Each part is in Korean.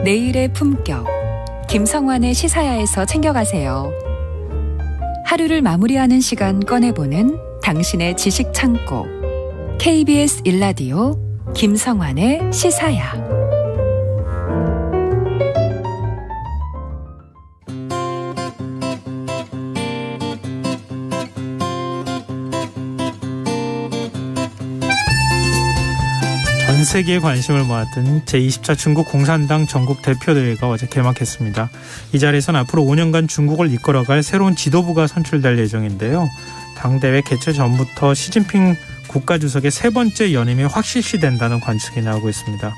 내일의 품격, 김성환의 시사야에서 챙겨가세요. 하루를 마무리하는 시간 꺼내보는 당신의 지식 창고. KBS 1라디오 김성환의 시사야. 전 세계의 관심을 모았던 제24 중국 공산당 전국 대표대회가 어제 개막했습니다. 이 자리에서는 앞으로 5년간 중국을 이끌어갈 새로운 지도부가 선출될 예정인데요. 당대회 개최 전부터 시진핑 국가주석의 세 번째 연임이 확실시된다는 관측이 나오고 있습니다.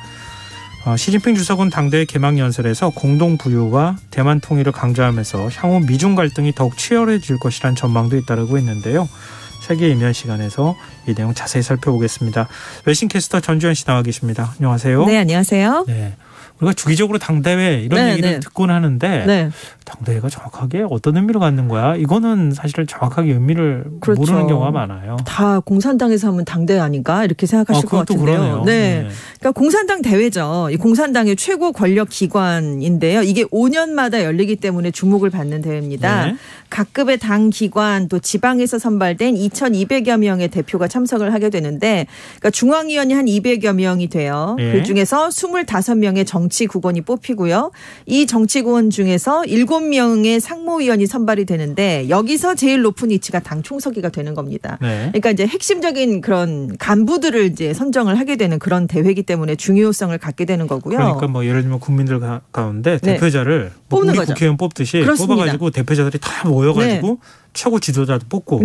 시진핑 주석은 당대회 개막 연설에서 공동 부유와 대만 통일을 강조하면서 향후 미중 갈등이 더욱 치열해질 것이라는 전망도 잇따르고 있는데요. 세계 이면 시간에서 이 내용 자세히 살펴보겠습니다. 외신캐스터 전주현 씨 나와 계십니다. 안녕하세요. 네, 안녕하세요. 네, 우리가 주기적으로 당대회 이런 얘기를 듣곤 하는데 당대회가 정확하게 어떤 의미를 갖는 거야? 이거는 사실 정확하게 의미를 모르는 경우가 많아요. 다 공산당에서 하면 당대회 아닌가 이렇게 생각하실 것 같은데요. 그러네요. 네. 그러니까 공산당 대회죠. 이 공산당의 최고 권력 기관인데요. 이게 5년마다 열리기 때문에 주목을 받는 대회입니다. 네. 각급의 당 기관 또 지방에서 선발된 2,200여 명의 대표가 참석을 하게 되는데 그러니까 중앙위원이 한 200여 명이 돼요. 네. 그중에서 25명의 정치국원이 뽑히고요. 이 정치국원 중에서 7명의 상무위원이 선발이 되는데 여기서 제일 높은 위치가 당 총서기가 되는 겁니다. 네. 그러니까 이제 핵심적인 그런 간부들을 이제 선정을 하게 되는 그런 대회이기 때문에 중요성을 갖게 되는 거고요. 그러니까 뭐 예를 들면 국민들 가운데 대표자를 뽑는 우리 거죠. 국회의원 뽑듯이 그렇습니다. 뽑아가지고 대표자들이 다 모여가지고 최고 지도자도 뽑고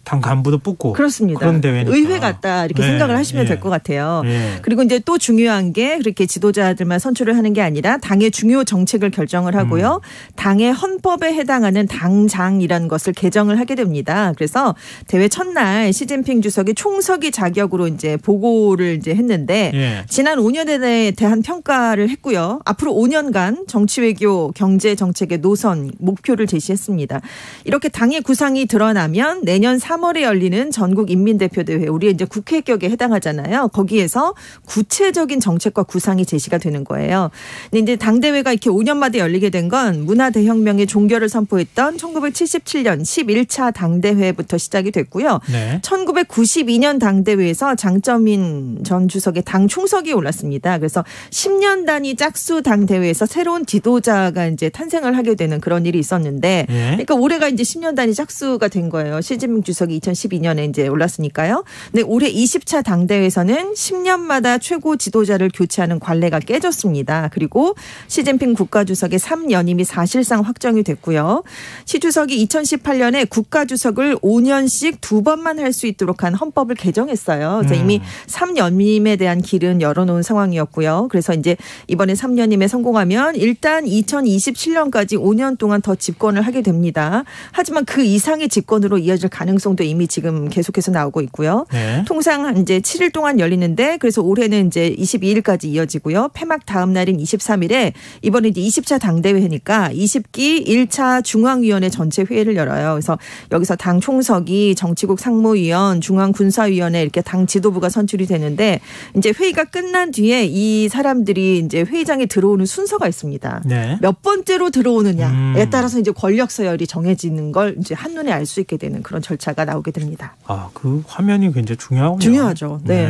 당 간부도 뽑고 그렇습니다. 그런 대회니까. 의회 같다 이렇게 생각을 하시면 될 것 같아요. 그리고 이제 또 중요한 게 그렇게 지도자들만 선출을 하는 게 아니라 당의 중요 정책을 결정을 하고요. 당의 헌법에 해당하는 당장이라는 것을 개정을 하게 됩니다. 그래서 대회 첫날 시진핑 주석이 총서기 자격으로 이제 보고를 이제 했는데 지난 5년에 대한 평가를 했고요. 앞으로 5년간 정치 외교 경제 정책의 노선 목표를 제시했습니다. 이렇게 당의 구상이 드러나면 내년 3월에 열리는 전국 인민대표대회 우리 이제 국회격에 해당하잖아요. 거기에서 구체적인 정책과 구상이 제시가 되는 거예요. 근데 이제 당대회가 이렇게 5년마다 열리게 된 건 문화대혁명의 종결을 선포했던 1977년 11차 당대회부터 시작이 됐고요. 1992년 당대회에서 장쩌민 전 주석의 당 총석이 올랐습니다. 그래서 10년 단위 짝수 당대회에서 새로운 지도자가 이제 탄생을 하게 되는 그런 일이 있었는데 그러니까 올해가 이제 10년 단위 짝수가 된 거예요. 시진핑 주석이 2012년에 이제 올랐으니까요. 근데 올해 20차 당대회에서는 10년마다 최고 지도자를 교체하는 관례가 깨졌습니다. 그리고 시진핑 국가주석의 3연임이 사실상 확정이 됐고요. 시 주석이 2018년에 국가주석을 5년씩 2번만 할 수 있도록 한 헌법을 개정했어요. 그래서 이미 3연임에 대한 길은 열어놓은 상황이었고요. 그래서 이제 이번에 3연임에 성공하면 일단 2027년까지 5년 동안 더 집권을 하게 됩니다. 하지만 그 이상의 집권으로 이어질 가능성도 이미 지금 계속해서 나오고 있고요. 통상 이제 7일 동안 열리는데 그래서 올해는 이제 22일까지 이어지고요. 폐막 다음 날인 23일에 이번에 이제 20차 당대회니까 20기 1차 중앙위원회 전체 회의를 열어요. 그래서 여기서 당 총서기, 정치국 상무위원, 중앙군사위원회 이렇게 당 지도부가 선출이 되는데 이제 회의가 끝난 뒤에 이 사람들이 이제 회의장에 들어오는 순서가 있습니다. 몇 번째로 들어오느냐에 따라서 이제 권력 서열이 정해지는 걸 이제 한눈에 알 수 있게 되는 그런 절차가 나오게 됩니다. 아, 그 화면이 굉장히 중요하군요. 중요하죠. 네.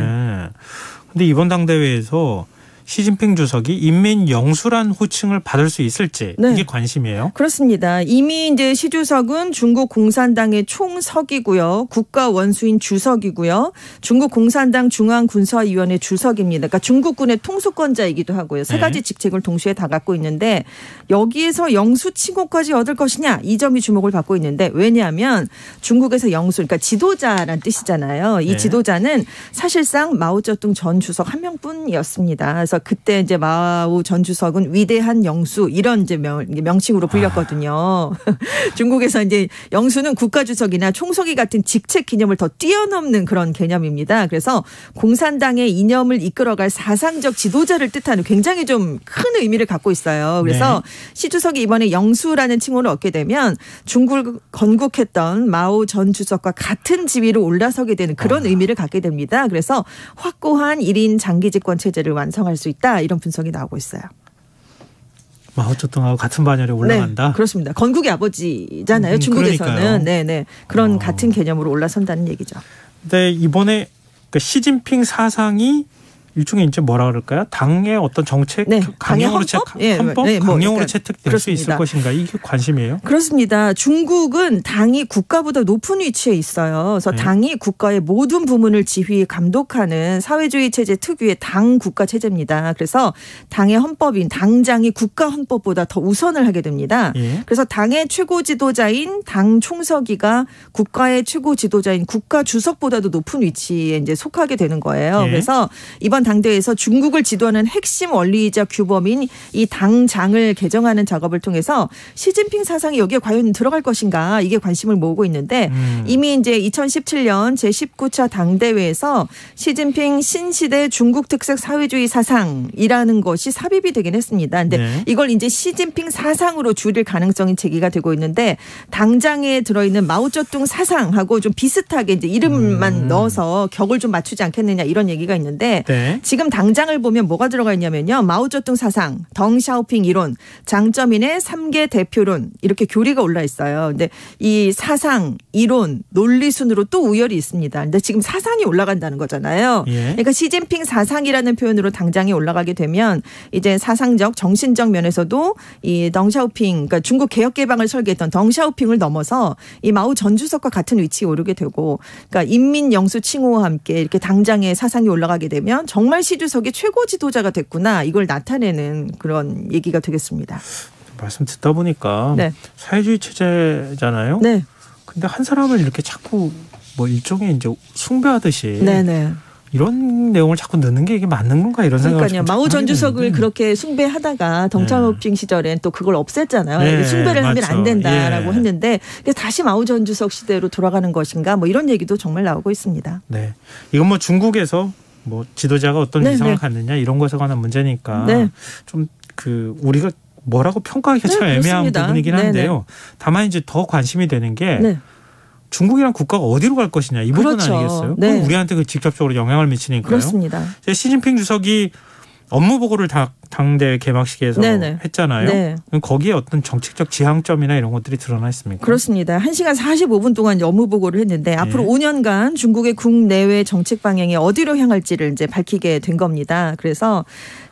근데 이번 당대회에서 시진핑 주석이 인민 영수란 호칭을 받을 수 있을지 이게 관심이에요. 그렇습니다. 이미 이제 시 주석은 중국 공산당의 총석이고요. 국가 원수인 주석이고요. 중국 공산당 중앙군사위원회 주석입니다. 그러니까 중국군의 통수권자이기도 하고요. 세 가지 직책을 동시에 다 갖고 있는데 여기에서 영수 칭호까지 얻을 것이냐 이 점이 주목을 받고 있는데 왜냐하면 중국에서 영수 그러니까 지도자란 뜻이잖아요. 이 지도자는 사실상 마오쩌둥 전 주석 한 명뿐이었습니다. 그래서 그때 이제 마오 전 주석은 위대한 영수 이런 이제 명칭으로 불렸거든요. 중국에서 이제 영수는 국가주석이나 총석이 같은 직책 기념을 더 뛰어넘는 그런 개념입니다. 그래서 공산당의 이념을 이끌어갈 사상적 지도자를 뜻하는 굉장히 좀 큰 의미를 갖고 있어요. 그래서 시 주석이 이번에 영수라는 칭호를 얻게 되면 중국을 건국했던 마오 전 주석과 같은 지위로 올라서게 되는 그런 의미를 갖게 됩니다. 그래서 확고한 1인 장기 집권 체제를 완성할 수 있다. 이런 분석이 나오고 있어요. 마오쩌둥하고 같은 반열에 올라간다. 네, 그렇습니다. 건국의 아버지잖아요. 중국에서는. 그러니까요. 네네. 그런 같은 개념으로 올라선다는 얘기죠. 근데 이번에 시진핑 사상이 일종의 이제 뭐라 그럴까요? 당의 어떤 정책 강령으로 강령으로 채택될 수 있을 것인가? 이게 관심이에요? 그렇습니다. 중국은 당이 국가보다 높은 위치에 있어요. 그래서 당이 국가의 모든 부문을 지휘 감독하는 사회주의 체제 특유의 당 국가 체제입니다. 그래서 당의 헌법인 당장이 국가 헌법보다 더 우선을 하게 됩니다. 그래서 당의 최고 지도자인 당 총서기가 국가의 최고 지도자인 국가 주석보다도 높은 위치에 이제 속하게 되는 거예요. 그래서 이번 당대에서 중국을 지도하는 핵심 원리이자 규범인 이 당장을 개정하는 작업을 통해서 시진핑 사상이 여기에 과연 들어갈 것인가 이게 관심을 모으고 있는데 이미 이제 2017년 제19차 당대회에서 시진핑 신시대 중국 특색 사회주의 사상이라는 것이 삽입이 되긴 했습니다. 근데 이걸 이제 시진핑 사상으로 줄일 가능성이 제기가 되고 있는데 당장에 들어있는 마오쩌둥 사상하고 좀 비슷하게 이제 이름만 넣어서 격을 좀 맞추지 않겠느냐 이런 얘기가 있는데 지금 당장을 보면 뭐가 들어가 있냐면요. 마오쩌둥 사상, 덩샤오핑 이론, 장쩌민의 3개 대표론 이렇게 교리가 올라 있어요. 근데 이 사상, 이론, 논리 순으로 또 우열이 있습니다. 근데 지금 사상이 올라간다는 거잖아요. 그러니까 시진핑 사상이라는 표현으로 당장에 올라가게 되면 이제 사상적, 정신적 면에서도 이 덩샤오핑, 그러니까 중국 개혁 개방을 설계했던 덩샤오핑을 넘어서 이 마오 전 주석과 같은 위치에 오르게 되고, 그러니까 인민 영수 칭호와 함께 이렇게 당장에 사상이 올라가게 되면 정말 시 주석이 최고 지도자가 됐구나 이걸 나타내는 그런 얘기가 되겠습니다. 말씀 듣다 보니까 사회주의 체제잖아요. 네. 근데 한 사람을 이렇게 자꾸 뭐 일종의 이제 숭배하듯이 이런 내용을 자꾸 넣는 게 이게 맞는 건가 이런 생각을 그러니까요. 마오 전 주석을 그렇게 숭배하다가 덩샤오핑 시절엔 또 그걸 없앴잖아요. 숭배를 하면 안 된다라고 했는데 다시 마오 전 주석 시대로 돌아가는 것인가 뭐 이런 얘기도 정말 나오고 있습니다. 네, 이건 뭐 중국에서 뭐 지도자가 어떤 이상을 갖느냐 이런 것에 관한 문제니까 좀 우리가 뭐라고 평가하기가 참 애매한 그렇습니다. 부분이긴 한데요. 다만 이제 더 관심이 되는 게 중국이란 국가가 어디로 갈 것이냐 이 부분 아니겠어요? 그럼 우리한테 직접적으로 영향을 미치니까요. 그렇습니다. 시진핑 주석이 업무 보고를 당대 개막식에서 했잖아요. 거기에 어떤 정책적 지향점이나 이런 것들이 드러나 있습니까? 그렇습니다. 1시간 45분 동안 업무 보고를 했는데 앞으로 5년간 중국의 국내외 정책 방향이 어디로 향할지를 이제 밝히게 된 겁니다. 그래서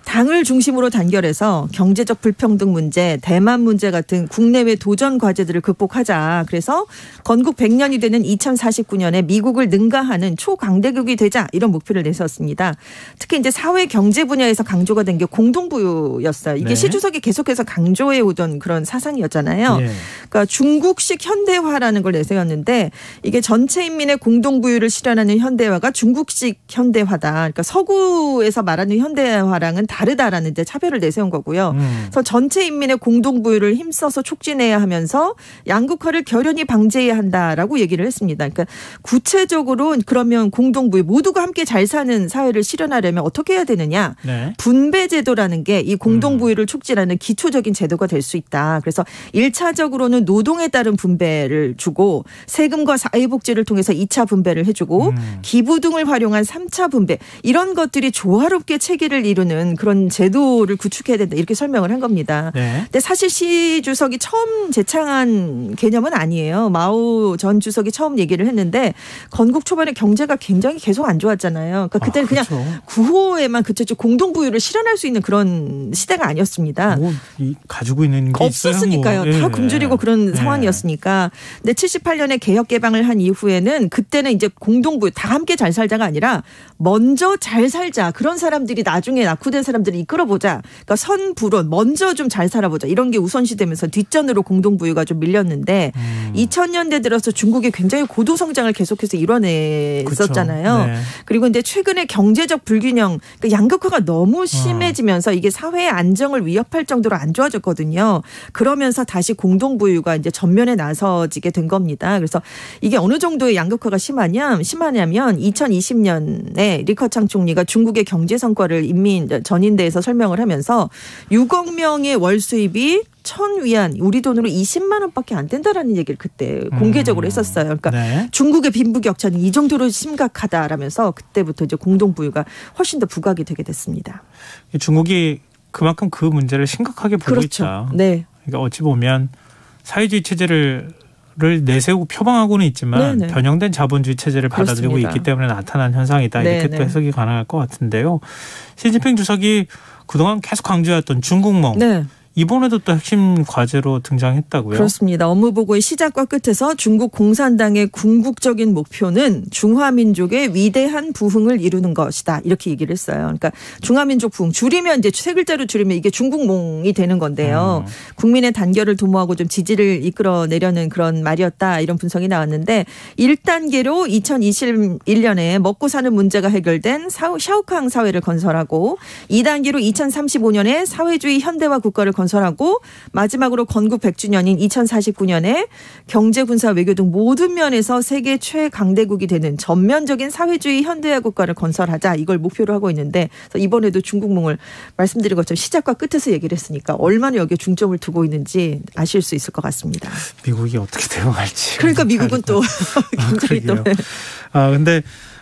당을 중심으로 단결해서 경제적 불평등 문제, 대만 문제 같은 국내외 도전 과제들을 극복하자. 그래서 건국 100년이 되는 2049년에 미국을 능가하는 초강대국이 되자 이런 목표를 내세웠습니다. 특히 이제 사회 경제 분야에서 강조가 된 게 공동부유였어요. 이게 시 주석이 계속해서 강조해 오던 그런 사상이었잖아요. 그러니까 중국식 현대화라는 걸 내세웠는데 이게 전체 인민의 공동부유를 실현하는 현대화가 중국식 현대화다. 그러니까 서구에서 말하는 현대화랑은 다르다라는 데 차별을 내세운 거고요. 그래서 전체 인민의 공동부유를 힘써서 촉진해야 하면서 양극화를 결연히 방지해야 한다라고 얘기를 했습니다. 그러니까 구체적으로 그러면 공동부유 모두가 함께 잘 사는 사회를 실현하려면 어떻게 해야 되느냐. 분배제도라는 게 이 공동부유를 촉진하는 기초적인 제도가 될 수 있다. 그래서 1차적으로는 노동에 따른 분배를 주고 세금과 사회복지를 통해서 2차 분배를 해주고 기부 등을 활용한 3차 분배 이런 것들이 조화롭게 체계를 이루는 그런 제도를 구축해야 된다 이렇게 설명을 한 겁니다. 근데 사실 시 주석이 처음 제창한 개념은 아니에요. 마오 전 주석이 처음 얘기를 했는데 건국 초반에 경제가 굉장히 계속 안 좋았잖아요. 그러니까 그때는 그냥 구호에만 그쳤죠. 공동부유를 실현할 수 있는 그런 그런 시대가 아니었습니다. 뭐 가지고 있는 게 없었으니까요. 뭐. 다 굶주리고 그런 상황이었으니까. 근데 78년에 개혁 개방을 한 이후에는 그때는 이제 공동부유 다 함께 잘 살자가 아니라 먼저 잘 살자. 그런 사람들이 나중에 낙후된 사람들을 이끌어보자. 그러니까 선불원 먼저 좀 잘 살아보자. 이런 게 우선시되면서 뒷전으로 공동부유가 좀 밀렸는데 2000년대 들어서 중국이 굉장히 고도 성장을 계속해서 이뤄냈었잖아요. 네. 그리고 이제 최근에 경제적 불균형, 그러니까 양극화가 너무 심해지면서 이게 사회의 안정을 위협할 정도로 안 좋아졌거든요. 그러면서 다시 공동부유가 이제 전면에 나서지게 된 겁니다. 그래서 이게 어느 정도의 양극화가 심하냐면 2020년에 리커창 총리가 중국의 경제 성과를 전인대에서 설명을 하면서 6억 명의 월 수입이 1,000위안 우리 돈으로 20만 원밖에 안 된다라는 얘기를 그때 공개적으로 했었어요. 그러니까 네. 중국의 빈부격차는 이 정도로 심각하다라면서 그때부터 이제 공동부유가 훨씬 더 부각이 되게 됐습니다. 중국이 그만큼 그 문제를 심각하게 보고 그렇죠. 있다. 네. 그러니까 어찌 보면 사회주의 체제를 내세우고 표방하고는 있지만 네네. 변형된 자본주의 체제를 받아들이고 그렇습니다. 있기 때문에 나타난 현상이다. 이렇게 네네. 또 해석이 가능할 것 같은데요. 시진핑 주석이 그동안 계속 강조했던 중국몽. 네. 이번에도 또 핵심 과제로 등장했다고요? 그렇습니다. 업무보고의 시작과 끝에서 중국 공산당의 궁극적인 목표는 중화민족의 위대한 부흥을 이루는 것이다. 이렇게 얘기를 했어요. 그러니까 중화민족 부흥. 줄이면 이제 세 글자로 줄이면 이게 중국몽이 되는 건데요. 국민의 단결을 도모하고 좀 지지를 이끌어내려는 그런 말이었다. 이런 분석이 나왔는데 1단계로 2021년에 먹고 사는 문제가 해결된 샤오캉 사회를 건설하고 2단계로 2035년에 사회주의 현대화 국가를 건설하고 마지막으로 건국 100주년인 2049년에 경제, 군사, 외교 등 모든 면에서 세계 최강대국이 되는 전면적인 사회주의 현대화 국가를 건설하자 이걸 목표로 하고 있는데 이번에도 중국몽을 말씀드린 것처럼 시작과 끝에서 얘기를 했으니까 얼마나 여기에 중점을 두고 있는지 아실 수 있을 것 같습니다. 미국이 어떻게 대응할지. 그러니까 미국은 또 굉장히 또. 근데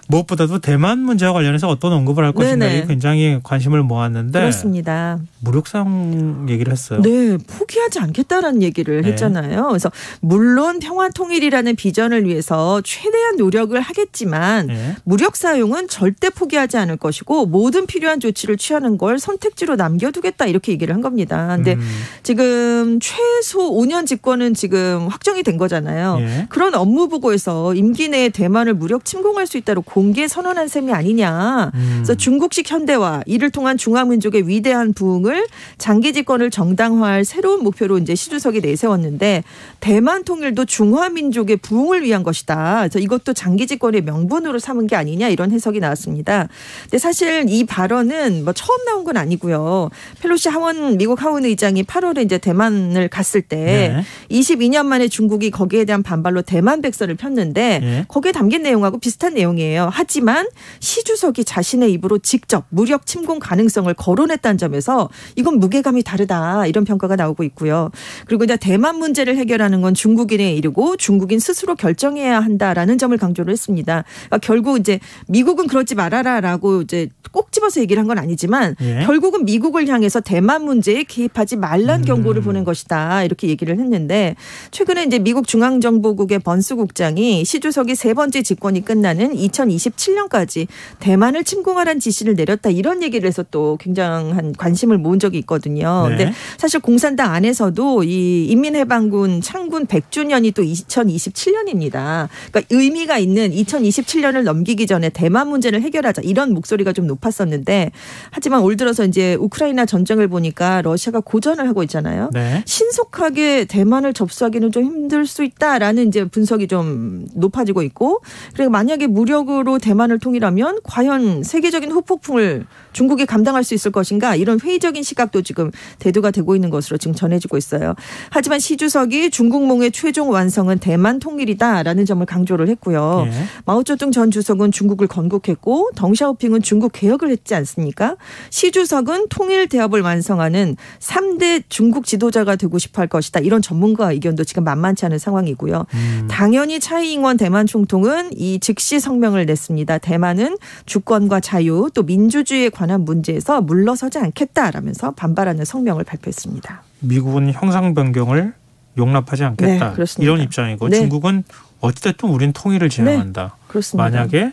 무엇보다도 대만 문제와 관련해서 어떤 언급을 할 것인가에 굉장히 관심을 모았는데 그렇습니다. 무력 사용 얘기를 했어요. 네. 포기하지 않겠다라는 얘기를 했잖아요. 그래서 물론 평화 통일이라는 비전을 위해서 최대한 노력을 하겠지만 무력 사용은 절대 포기하지 않을 것이고 모든 필요한 조치를 취하는 걸 선택지로 남겨두겠다 이렇게 얘기를 한 겁니다. 근데 지금 최소 5년 집권은 지금 확정이 된 거잖아요. 그런 업무 보고에서 임기 내에 대만을 무력 침공할 수 있다고 공개 선언한 셈이 아니냐. 그래서 중국식 현대화 이를 통한 중화민족의 위대한 부흥을 장기 집권을 정당화할 새로운 목표로 이제 시 주석이 내세웠는데 대만 통일도 중화민족의 부흥을 위한 것이다. 그래서 이것도 장기 집권의 명분으로 삼은 게 아니냐 이런 해석이 나왔습니다. 근데 사실 이 발언은 뭐 처음 나온 건 아니고요. 펠로시 미국 하원 의장이 8월에 이제 대만을 갔을 때 22년 만에 중국이 거기에 대한 반발로 대만 백서를 폈는데 거기에 담긴 내용하고 비슷한 내용이에요. 하지만 시 주석이 자신의 입으로 직접 무력 침공 가능성을 거론했다는 점에서 이건 무게감이 다르다 이런 평가가 나오고 있고요. 그리고 이제 대만 문제를 해결하는 건 중국인의 일이고 중국인 스스로 결정해야 한다라는 점을 강조를 했습니다. 그러니까 결국 이제 미국은 그러지 말아라라고 이제 꼭 집어서 얘기를 한 건 아니지만 결국은 미국을 향해서 대만 문제에 개입하지 말란 경고를 보낸 것이다 이렇게 얘기를 했는데 최근에 이제 미국 중앙정보국의 번스 국장이 시 주석이 세 번째 집권이 끝나는 2027년까지 대만을 침공하라는 지시를 내렸다 이런 얘기를 해서 또 굉장한 관심을 모은 적이 있거든요. 그런데 사실 공산당 안에서도 이 인민해방군 창군 100주년이 또 2027년입니다. 그러니까 의미가 있는 2027년을 넘기기 전에 대만 문제를 해결하자 이런 목소리가 좀 높았었는데 하지만 올 들어서 이제 우크라이나 전쟁을 보니까 러시아가 고전을 하고 있잖아요. 신속하게 대만을 접수하기는 좀 힘들 수 있다라는 이제 분석이 좀 높아지고 있고 그리고 만약에 무력으로 대만을 통일하면 과연 세계적인 후폭풍을 중국이 감당할 수 있을 것인가 이런 회의적인 시각도 지금 대두가 되고 있는 것으로 지금 전해지고 있어요. 하지만 시 주석이 중국몽의 최종 완성은 대만 통일이다라는 점을 강조를 했고요. 마오쩌둥 전 주석은 중국을 건국했고 덩샤오핑은 중국 개혁을 했지 않습니까? 시 주석은 통일 대업을 완성하는 3대 중국 지도자가 되고 싶어 할 것이다. 이런 전문가 의견도 지금 만만치 않은 상황이고요. 당연히 차이잉원 대만 총통은 이 즉시 성명을 냈습니다. 대만은 주권과 자유 또 민주주의에 관한 문제에서 물러서지 않겠다라면서 반발하는 성명을 발표했습니다. 미국은 형상 변경을 용납하지 않겠다. 이런 입장이고 중국은 어찌됐든 우린 통일을 지향한다. 그렇습니다. 만약에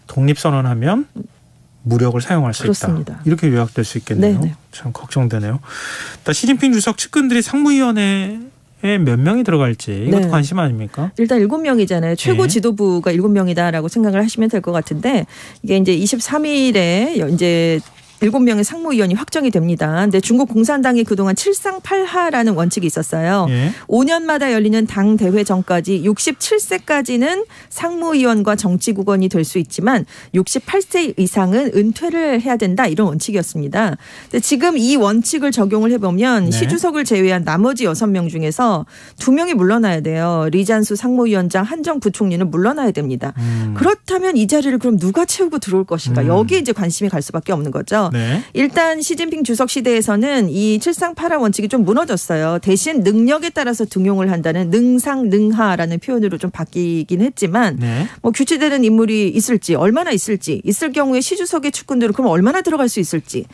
독립선언하면 무력을 사용할 수 그렇습니다. 있다. 이렇게 요약될 수 있겠네요. 네네. 참 걱정되네요. 시진핑 주석 측근들이 상무위원회에 몇 명이 들어갈지 이것도 네. 관심 아닙니까? 일단 7명이잖아요. 최고 네. 지도부가 7명이다라고 생각을 하시면 될 것 같은데 이게 이제 23일에 이제 7명의 상무위원이 확정이 됩니다. 근데 중국 공산당이 그동안 7상8하라는 원칙이 있었어요. 예. 5년마다 열리는 당 대회 전까지 67세까지는 상무위원과 정치국원이 될 수 있지만 68세 이상은 은퇴를 해야 된다 이런 원칙이었습니다. 근데 지금 이 원칙을 적용을 해보면 네. 시 주석을 제외한 나머지 6명 중에서 2명이 물러나야 돼요. 리잔수 상무위원장, 한정 부총리는 물러나야 됩니다. 그렇다면 이 자리를 그럼 누가 채우고 들어올 것인가? 여기에 이제 관심이 갈 수밖에 없는 거죠. 네. 일단 시진핑 주석 시대에서는 이 7상8하 원칙이 좀 무너졌어요. 대신 능력에 따라서 등용을 한다는 능상능하라는 표현으로 좀 바뀌긴 했지만 네. 뭐 규칙되는 인물이 있을지 얼마나 있을지 있을 경우에 시 주석의 측근들은 그럼 얼마나 들어갈 수 있을지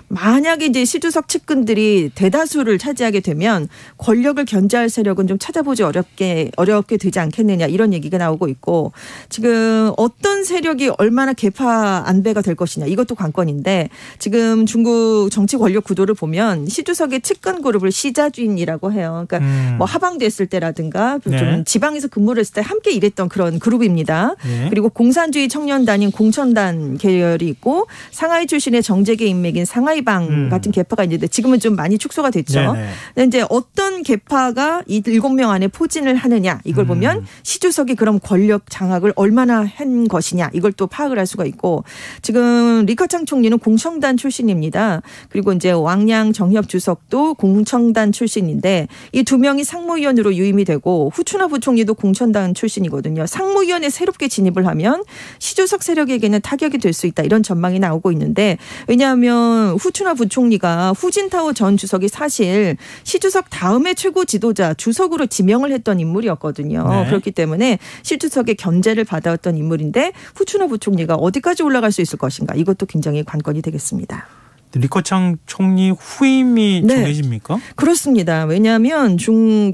만약에 이제 시 주석 측근들이 대다수를 차지하게 되면 권력을 견제할 세력은 좀 찾아보지 어렵게 되지 않겠느냐 이런 얘기가 나오고 있고 지금 어떤 세력이 얼마나 계파 안배가 될 것이냐 이것도 관건인데 지금 중국 정치 권력 구도를 보면 시 주석의 측근 그룹을 시자주인이라고 해요. 그러니까 뭐 하방됐을 때라든가 좀 네. 지방에서 근무를 했을 때 함께 일했던 그런 그룹입니다. 네. 그리고 공산주의 청년단인 공천단 계열이 있고 상하이 출신의 정재계 인맥인 상하이 방 같은 계파가 있는데 지금은 좀 많이 축소가 됐죠. 근데 이제 어떤 계파가 이 7명 안에 포진을 하느냐 이걸 보면 시 주석이 그럼 권력 장악을 얼마나 한 것이냐 이걸 또 파악을 할 수가 있고 지금 리커창 총리는 공청단 출신입니다. 그리고 이제 왕양 정협 주석도 공청단 출신인데 이 2명이 상무위원으로 유임이 되고 후춘화 부총리도 공천단 출신이거든요. 상무위원에 새롭게 진입을 하면 시 주석 세력에게는 타격이 될 수 있다 이런 전망이 나오고 있는데 왜냐하면 후춘화 부총리가 후진타오 전 주석이 사실 시 주석 다음에 최고 지도자 주석으로 지명을 했던 인물이었거든요. 네. 그렇기 때문에 시 주석의 견제를 받아왔던 인물인데 후춘화 부총리가 어디까지 올라갈 수 있을 것인가 이것도 굉장히 관건이 되겠습니다. 리커창 총리 후임이 네. 정해집니까? 그렇습니다. 왜냐하면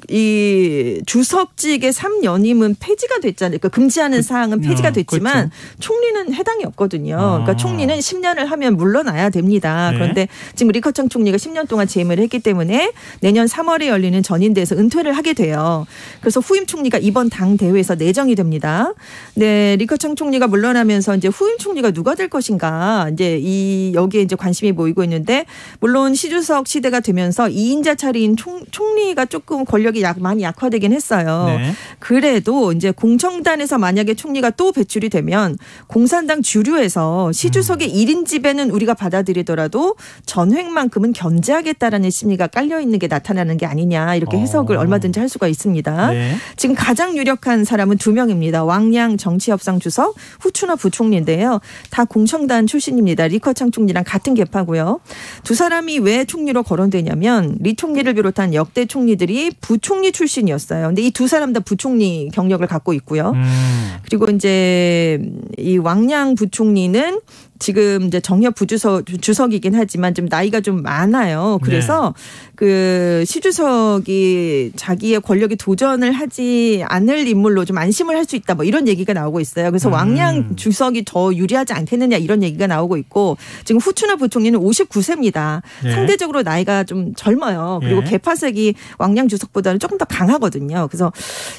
이 주석직의 3연임은 폐지가 됐잖아요. 그러니까 금지하는 사항은 폐지가 됐지만 그렇죠. 총리는 해당이 없거든요. 그러니까 총리는 10년을 하면 물러나야 됩니다. 네. 그런데 지금 리커창 총리가 10년 동안 재임을 했기 때문에 내년 3월에 열리는 전인대에서 은퇴를 하게 돼요. 그래서 후임 총리가 이번 당 대회에서 내정이 됩니다. 네, 리커창 총리가 물러나면서 이제 후임 총리가 누가 될 것인가 이제 여기에 이제 관심이 보이고 있는데 물론 시 주석 시대가 되면서 2인자 차례인 총리가 조금 권력이 많이 약화되긴 했어요. 네. 그래도 이제 공청단에서 만약에 총리가 또 배출이 되면 공산당 주류에서 시 주석의 1인 지배는 우리가 받아들이더라도 전횡만큼은 견제하겠다라는 심리가 깔려 있는 게 나타나는 게 아니냐 이렇게 해석을 얼마든지 할 수가 있습니다. 네. 지금 가장 유력한 사람은 2명입니다. 왕양 정치협상 주석, 후춘화 부총리인데요. 다 공청단 출신입니다. 리커창 총리랑 같은 계파고요. 두 사람이 왜 총리로 거론되냐면 리 총리를 비롯한 역대 총리들이 부총리 출신이었어요. 근데 이 두 사람 다 부총리 경력을 갖고 있고요. 그리고 이제 이 왕양 부총리는 지금 이제 정협 주석이긴 하지만 좀 나이가 좀 많아요. 그래서 네. 그 시 주석이 자기의 권력에 도전을 하지 않을 인물로 좀 안심을 할 수 있다. 뭐 이런 얘기가 나오고 있어요. 그래서 왕양 주석이 더 유리하지 않겠느냐 이런 얘기가 나오고 있고 지금 후춘화 부총리는 59세입니다. 네. 상대적으로 나이가 좀 젊어요. 그리고 네. 계파색이 왕양 주석보다는 조금 더 강하거든요. 그래서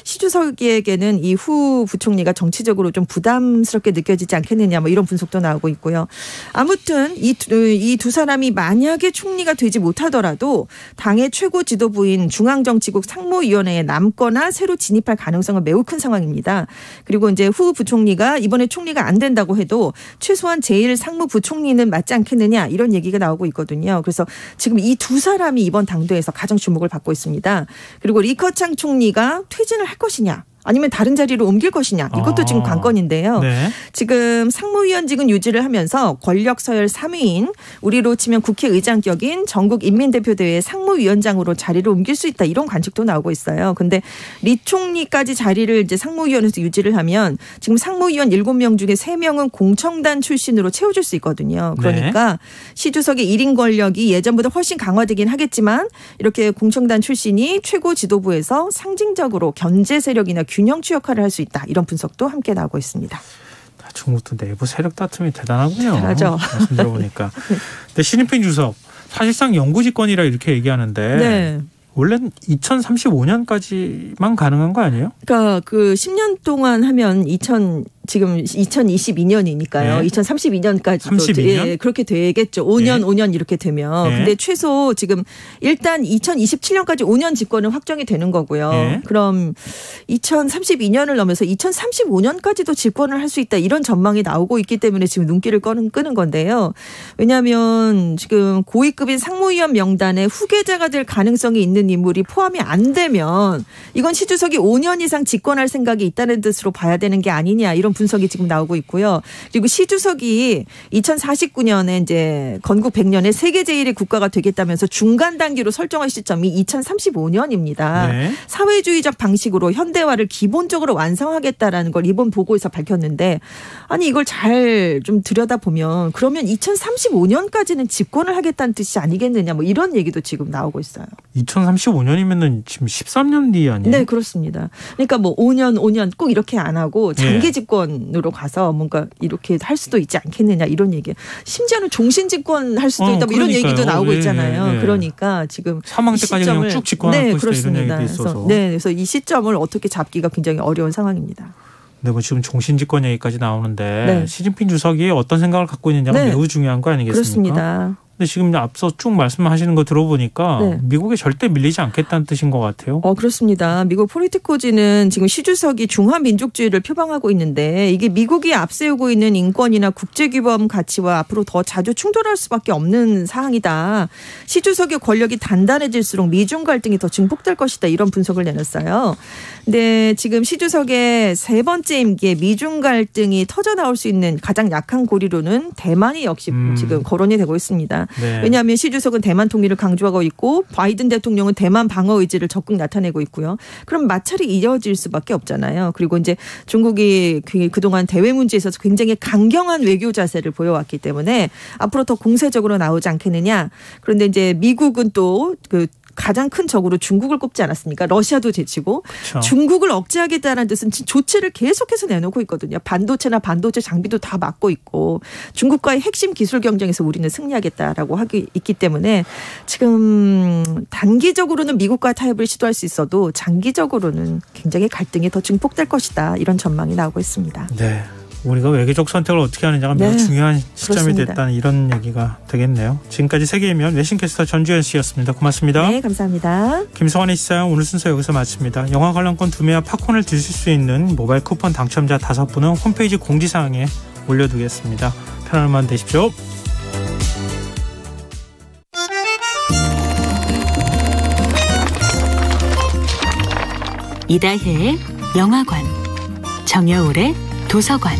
시 주석에게는 이 후 부총리가 정치적으로 좀 부담스럽게 느껴지지 않겠느냐 뭐 이런 분석도 나오고 있고요. 아무튼 이 두 사람이 만약에 총리가 되지 못하더라도 당의 최고 지도부인 중앙정치국 상무위원회에 남거나 새로 진입할 가능성은 매우 큰 상황입니다. 그리고 이제 후 부총리가 이번에 총리가 안 된다고 해도 최소한 제1상무부총리는 맞지 않겠느냐 이런 얘기가 나오고 있거든요. 그래서 지금 이 두 사람이 이번 당대에서 가장 주목을 받고 있습니다. 그리고 리커창 총리가 퇴진을 할 것이냐. 아니면 다른 자리로 옮길 것이냐 이것도 지금 관건인데요. 네. 지금 상무위원직은 유지를 하면서 권력 서열 3위인 우리로 치면 국회의장격인 전국인민대표대회 상무위원장으로 자리를 옮길 수 있다 이런 관측도 나오고 있어요. 그런데 리 총리까지 자리를 이제 상무위원에서 유지를 하면 지금 상무위원 7명 중에 3명은 공청단 출신으로 채워줄 수 있거든요. 그러니까 네. 시 주석의 1인 권력이 예전보다 훨씬 강화되긴 하겠지만 이렇게 공청단 출신이 최고 지도부에서 상징적으로 견제 세력이나 균형추 역할을 할 수 있다. 이런 분석도 함께 나오고 있습니다. 중국도 내부 세력 다툼이 대단하군요. 잘하죠. 말씀 들어보니까. 근데 시진핑 주석 사실상 영구집권이라 이렇게 얘기하는데 네. 원래는 2035년까지만 가능한 거 아니에요? 그러니까 그 10년 동안 하면 지금 2022년이니까요. 네. 2032년까지 32년? 예, 그렇게 되겠죠. 5년, 네. 5년 이렇게 되면. 네. 근데 최소 지금 일단 2027년까지 5년 집권은 확정이 되는 거고요. 네. 그럼 2032년을 넘어서 2035년까지도 집권을 할 수 있다. 이런 전망이 나오고 있기 때문에 지금 눈길을 끄는 건데요. 왜냐하면 지금 고위급인 상무위원 명단에 후계자가 될 가능성이 있는 인물이 포함이 안 되면 이건 시 주석이 5년 이상 집권할 생각이 있다는 뜻으로 봐야 되는 게 아니냐 이런 분석이 지금 나오고 있고요. 그리고 시 주석이 2049년에 이제 건국 100년에 세계 제1의 국가가 되겠다면서 중간 단기로 설정한 시점이 2035년입니다. 네. 사회주의적 방식으로 현대화를 기본적으로 완성하겠다라는 걸 이번 보고에서 밝혔는데 아니 이걸 잘 좀 들여다보면 그러면 2035년까지는 집권을 하겠다는 뜻이 아니겠느냐 뭐 이런 얘기도 지금 나오고 있어요. 2035년이면은 지금 13년 뒤 아니에요? 네, 그렇습니다. 그러니까 뭐 5년 꼭 이렇게 안 하고 장기 집권으로 가서 뭔가 이렇게 할 수도 있지 않겠느냐 이런 얘기. 심지어는 종신 집권 할 수도 있다 뭐 이런 얘기도 나오고 있잖아요. 그러니까 지금 사망 때까지 그냥 쭉 집권할 것이다 이런 얘기도 있어서. 그래서 이 시점을 어떻게 잡기가 굉장히 어려운 상황입니다. 네, 뭐 지금 종신 집권 얘기까지 나오는데 네. 시진핑 주석이 어떤 생각을 갖고 있느냐가 네. 매우 중요한 거 아니겠습니까? 그렇습니다. 근데 지금 앞서 쭉 말씀하시는 거 들어보니까 네. 미국에 절대 밀리지 않겠다는 뜻인 것 같아요. 그렇습니다. 미국 폴리티코지는 지금 시 주석이 중화민족주의를 표방하고 있는데 이게 미국이 앞세우고 있는 인권이나 국제규범 가치와 앞으로 더 자주 충돌할 수밖에 없는 사항이다. 시 주석의 권력이 단단해질수록 미중 갈등이 더 증폭될 것이다. 이런 분석을 내놨어요. 근데 지금 시 주석의 세 번째 임기에 미중 갈등이 터져나올 수 있는 가장 약한 고리로는 대만이 역시 지금 거론이 되고 있습니다. 네. 왜냐하면 시 주석은 대만 통일을 강조하고 있고 바이든 대통령은 대만 방어 의지를 적극 나타내고 있고요. 그럼 마찰이 이어질 수밖에 없잖아요. 그리고 이제 중국이 그동안 대외 문제에 있어서 굉장히 강경한 외교 자세를 보여왔기 때문에 앞으로 더 공세적으로 나오지 않겠느냐. 그런데 이제 미국은 또 가장 큰 적으로 중국을 꼽지 않았습니까? 러시아도 제치고 그렇죠. 중국을 억제하겠다는 뜻은 조치를 계속해서 내놓고 있거든요. 반도체나 반도체 장비도 다 막고 있고 중국과의 핵심 기술 경쟁에서 우리는 승리하겠다라고 하기 있기 때문에 지금 단기적으로는 미국과 타협을 시도할 수 있어도 장기적으로는 굉장히 갈등이 더 증폭될 것이다. 이런 전망이 나오고 있습니다. 네. 우리가 외교적 선택을 어떻게 하느냐가 매우 중요한 시점이 그렇습니다. 됐다는 이런 얘기가 되겠네요. 지금까지 세계이면 외신캐스터 전주현 씨였습니다. 고맙습니다. 네, 감사합니다. 김성환의 시사양 오늘 순서 여기서 마칩니다. 영화 관람권 2매와 팝콘을 드실 수 있는 모바일 쿠폰 당첨자 5분은 홈페이지 공지사항에 올려두겠습니다. 편안한 밤 되십시오. 이다혜의 영화관, 정여울의 도서관.